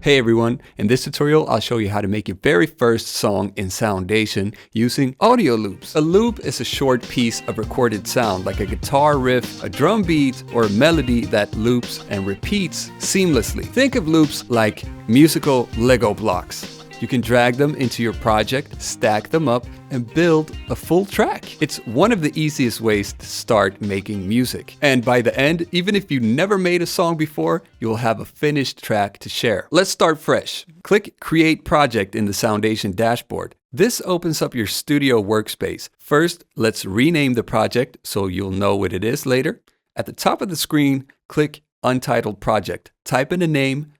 Hey everyone, in this tutorial I'll show you how to make your very first song in Soundation using audio loops. A loop is a short piece of recorded sound like a guitar riff, a drum beat, or a melody that loops and repeats seamlessly. Think of loops like musical Lego blocks. You can drag them into your project, stack them up, and build a full track. It's one of the easiest ways to start making music. And by the end, even if you never made a song before, you'll have a finished track to share. Let's start fresh. Click Create Project in the Soundation dashboard. This opens up your studio workspace. First, let's rename the project so you'll know what it is later. At the top of the screen, click Untitled Project. Type in a name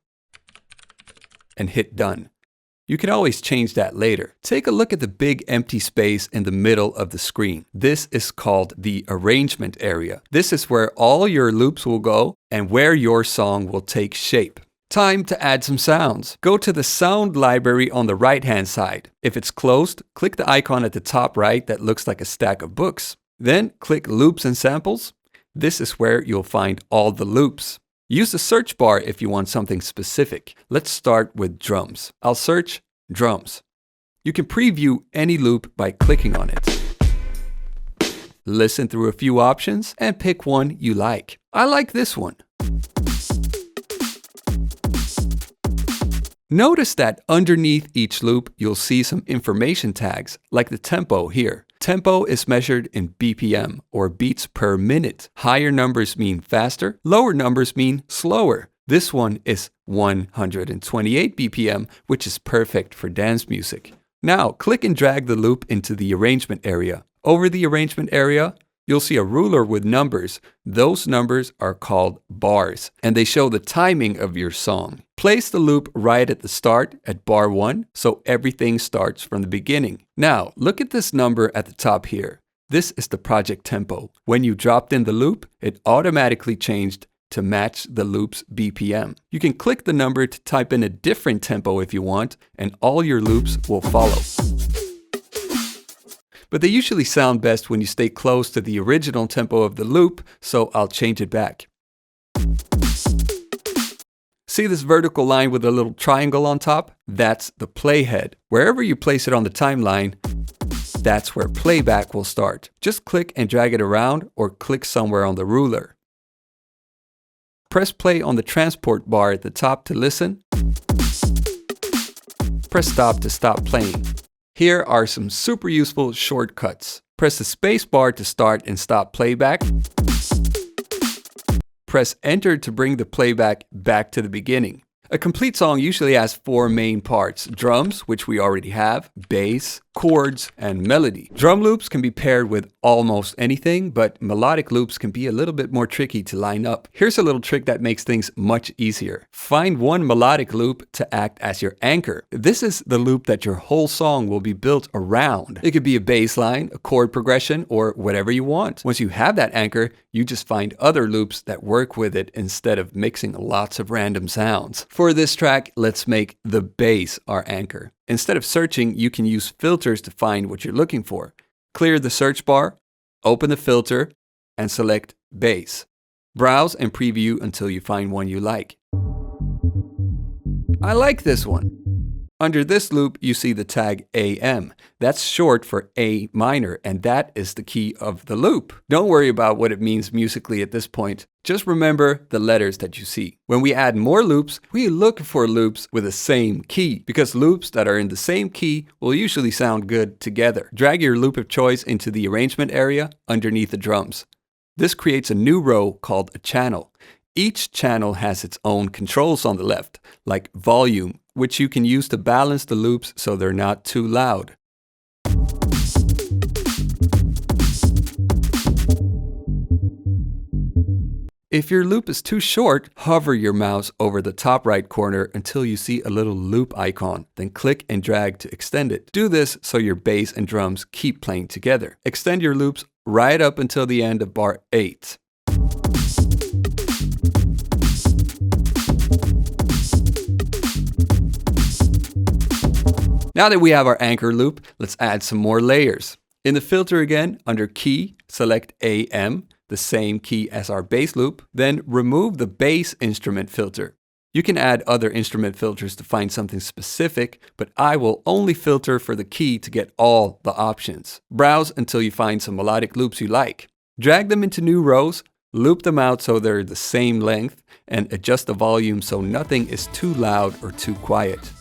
and hit Done. You can always change that later. Take a look at the big empty space in the middle of the screen. This is called the arrangement area. This is where all your loops will go and where your song will take shape. Time to add some sounds. Go to the sound library on the right-hand side. If it's closed, click the icon at the top right that looks like a stack of books. Then click Loops and Samples. This is where you'll find all the loops. Use the search bar if you want something specific. Let's start with drums. I'll search drums. You can preview any loop by clicking on it. Listen through a few options and pick one you like. I like this one. Notice that underneath each loop, you'll see some information tags, like the tempo here. Tempo is measured in BPM, or beats per minute. Higher numbers mean faster, lower numbers mean slower. This one is 128 BPM, which is perfect for dance music. Now, click and drag the loop into the arrangement area. Over the arrangement area, you'll see a ruler with numbers. Those numbers are called bars, and they show the timing of your song. Place the loop right at the start at bar 1, so everything starts from the beginning. Now, look at this number at the top here. This is the project tempo. When you dropped in the loop, it automatically changed to match the loop's BPM. You can click the number to type in a different tempo if you want, and all your loops will follow. But they usually sound best when you stay close to the original tempo of the loop, so I'll change it back. See this vertical line with a little triangle on top? That's the playhead. Wherever you place it on the timeline, that's where playback will start. Just click and drag it around or click somewhere on the ruler. Press play on the transport bar at the top to listen. Press stop to stop playing. Here are some super useful shortcuts. Press the space bar to start and stop playback. Press enter to bring the playback back to the beginning. A complete song usually has 4 main parts: drums, which we already have, bass, chords, and melody. Drum loops can be paired with almost anything, but melodic loops can be a little bit more tricky to line up. Here's a little trick that makes things much easier. Find one melodic loop to act as your anchor. This is the loop that your whole song will be built around. It could be a bass line, a chord progression, or whatever you want. Once you have that anchor, you just find other loops that work with it instead of mixing lots of random sounds. For this track, let's make the bass our anchor. Instead of searching, you can use filters to find what you're looking for. Clear the search bar, open the filter, and select bass. Browse and preview until you find one you like. I like this one. Under this loop, you see the tag AM. That's short for A minor, and that is the key of the loop. Don't worry about what it means musically at this point. Just remember the letters that you see. When we add more loops, we look for loops with the same key, because loops that are in the same key will usually sound good together. Drag your loop of choice into the arrangement area underneath the drums. This creates a new row called a channel. Each channel has its own controls on the left, like volume, which you can use to balance the loops so they're not too loud. If your loop is too short, hover your mouse over the top right corner until you see a little loop icon. Then click and drag to extend it. Do this so your bass and drums keep playing together. Extend your loops right up until the end of bar 8. Now that we have our anchor loop, let's add some more layers. In the filter again, under key, select AM, the same key as our bass loop, then remove the bass instrument filter. You can add other instrument filters to find something specific, but I will only filter for the key to get all the options. Browse until you find some melodic loops you like. Drag them into new rows, loop them out so they're the same length, and adjust the volume so nothing is too loud or too quiet.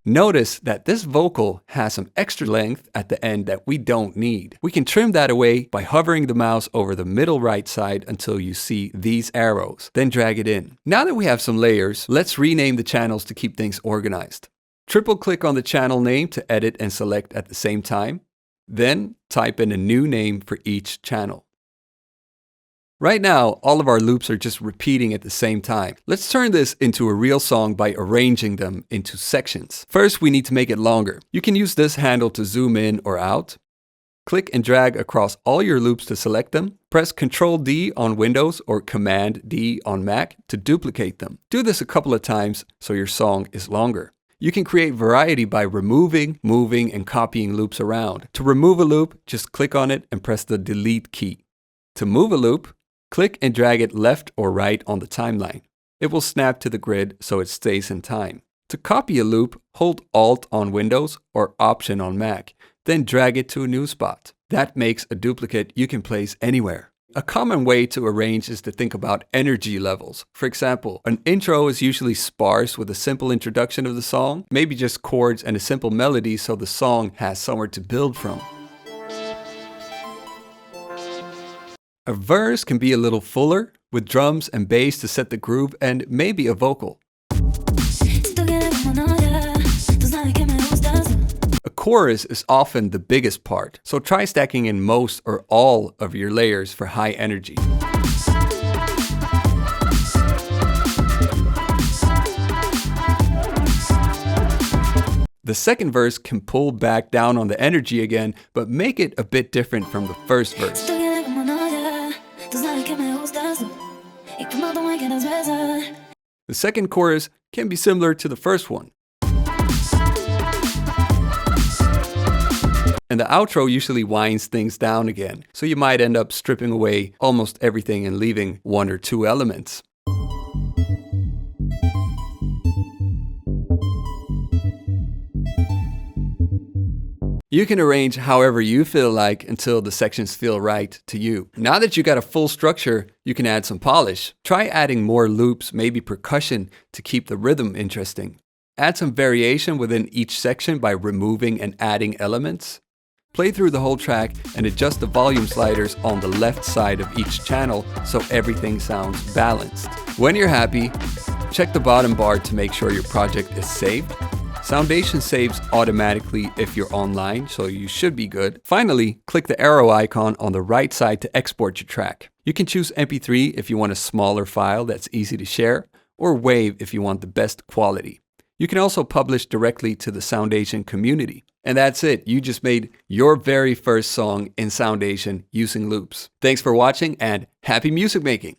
Notice that this vocal has some extra length at the end that we don't need. We can trim that away by hovering the mouse over the middle right side until you see these arrows, then drag it in. Now that we have some layers, let's rename the channels to keep things organized. Triple click on the channel name to edit and select at the same time. Then type in a new name for each channel. Right now, all of our loops are just repeating at the same time. Let's turn this into a real song by arranging them into sections. First, we need to make it longer. You can use this handle to zoom in or out. Click and drag across all your loops to select them. Press Ctrl D on Windows or Command D on Mac to duplicate them. Do this a couple of times so your song is longer. You can create variety by removing, moving, and copying loops around. To remove a loop, just click on it and press the Delete key. To move a loop, click and drag it left or right on the timeline. It will snap to the grid so it stays in time. To copy a loop, hold Alt on Windows or Option on Mac, then drag it to a new spot. That makes a duplicate you can place anywhere. A common way to arrange is to think about energy levels. For example, an intro is usually sparse with a simple introduction of the song, maybe just chords and a simple melody so the song has somewhere to build from. A verse can be a little fuller, with drums and bass to set the groove and maybe a vocal. A chorus is often the biggest part, so try stacking in most or all of your layers for high energy. The second verse can pull back down on the energy again, but make it a bit different from the first verse. The second chorus can be similar to the first one. And the outro usually winds things down again, so you might end up stripping away almost everything and leaving one or two elements. You can arrange however you feel like until the sections feel right to you. Now that you got a full structure, you can add some polish. Try adding more loops, maybe percussion, to keep the rhythm interesting. Add some variation within each section by removing and adding elements. Play through the whole track and adjust the volume sliders on the left side of each channel so everything sounds balanced. When you're happy, check the bottom bar to make sure your project is saved. Soundation saves automatically if you're online, so you should be good. Finally, click the arrow icon on the right side to export your track. You can choose MP3 if you want a smaller file that's easy to share, or WAV if you want the best quality. You can also publish directly to the Soundation community. And that's it. You just made your very first song in Soundation using loops. Thanks for watching and happy music making!